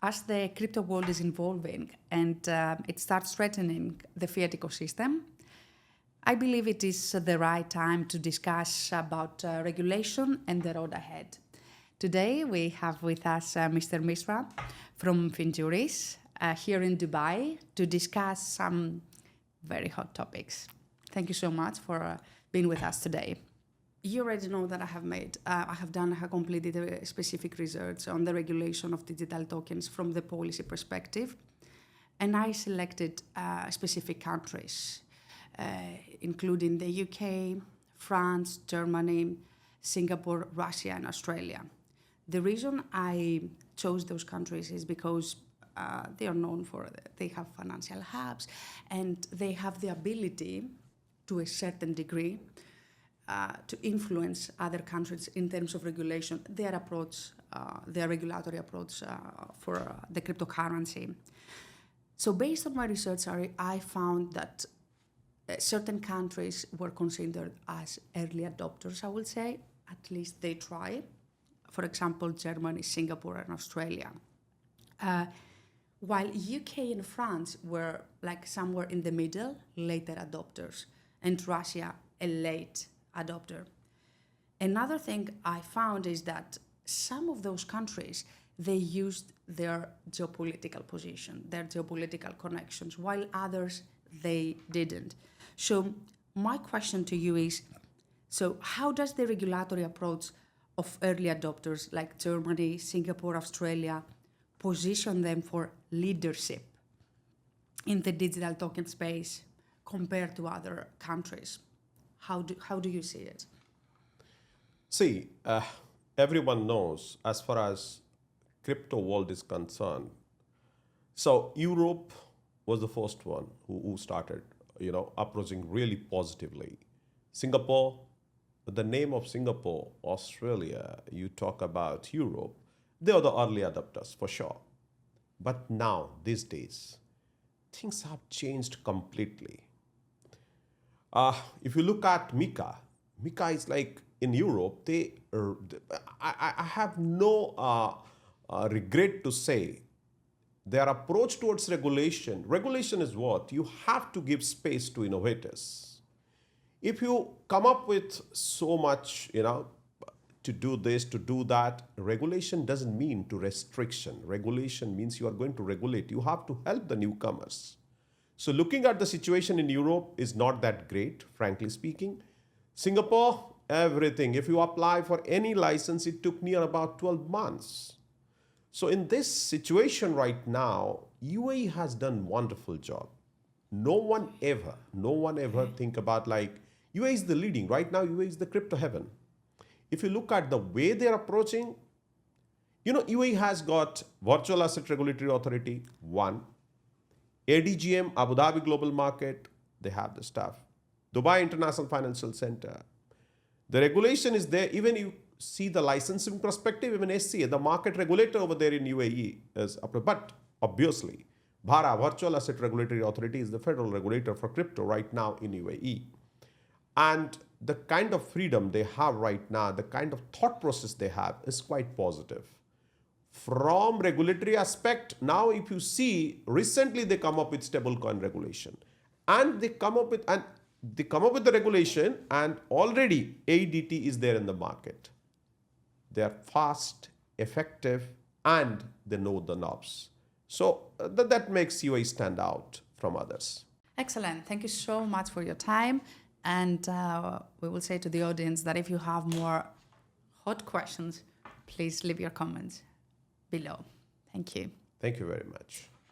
as the crypto world is evolving and it starts threatening the fiat ecosystem, I believe it is the right time to discuss about regulation and the road ahead. Today we have with us Mr. Misra from Finjuris here in Dubai to discuss some very hot topics. Thank you so much for being with us today. You already know that I have completed a specific research on the regulation of digital tokens from the policy perspective, and I selected specific countries, including the UK, France, Germany, Singapore, Russia, and Australia. The reason I chose those countries is because they are known they have financial hubs, and they have the ability, to a certain degree, to influence other countries in terms of regulation, their regulatory approach for the cryptocurrency. So based on my research, I found that certain countries were considered as early adopters, I will say. At least they try. For example, Germany, Singapore, and Australia. While UK and France were like somewhere in the middle, later adopters, and Russia a late adopter. Another thing I found is that some of those countries, they used their geopolitical position, their geopolitical connections, while others, they didn't. So my question to you is, so how does the regulatory approach of early adopters like Germany, Singapore, Australia, position them for leadership in the digital token space compared to other countries? How do you see it? See, everyone knows as far as crypto world is concerned. So Europe was the first one who started, approaching really positively. Singapore, the name of Singapore, Australia, you talk about Europe, they are the early adopters for sure. But now, these days, things have changed completely. If you look at MiCA is like in Europe, I have no regret to say their approach towards regulation is what? You have to give space to innovators. If you come up with so much, to do this, to do that, regulation doesn't mean to restriction. Regulation means you are going to regulate. You have to help the newcomers. So looking at the situation in Europe is not that great, frankly speaking. Singapore, everything. If you apply for any license, it took near about 12 months. So in this situation right now, UAE has done wonderful job. No one ever think about UAE is the leading. Right now, UAE is the crypto heaven. If you look at the way they're approaching, UAE has got Virtual Asset Regulatory Authority, one. ADGM, Abu Dhabi Global Market, they have the stuff. Dubai International Financial Center. The regulation is there. Even you see the licensing perspective, even SCA, the market regulator over there in UAE is up. But obviously, VARA, Virtual Asset Regulatory Authority, is the federal regulator for crypto right now in UAE. And the kind of freedom they have right now, the kind of thought process they have is quite positive. From regulatory aspect, now if you see, recently they come up with stablecoin regulation. And they come up with the regulation, and already ADT is there in the market. They are fast, effective, and they know the knobs. So that makes UAE stand out from others. Excellent. Thank you so much for your time. And we will say to the audience that if you have more hot questions, please leave your comments below. Thank you. Thank you very much.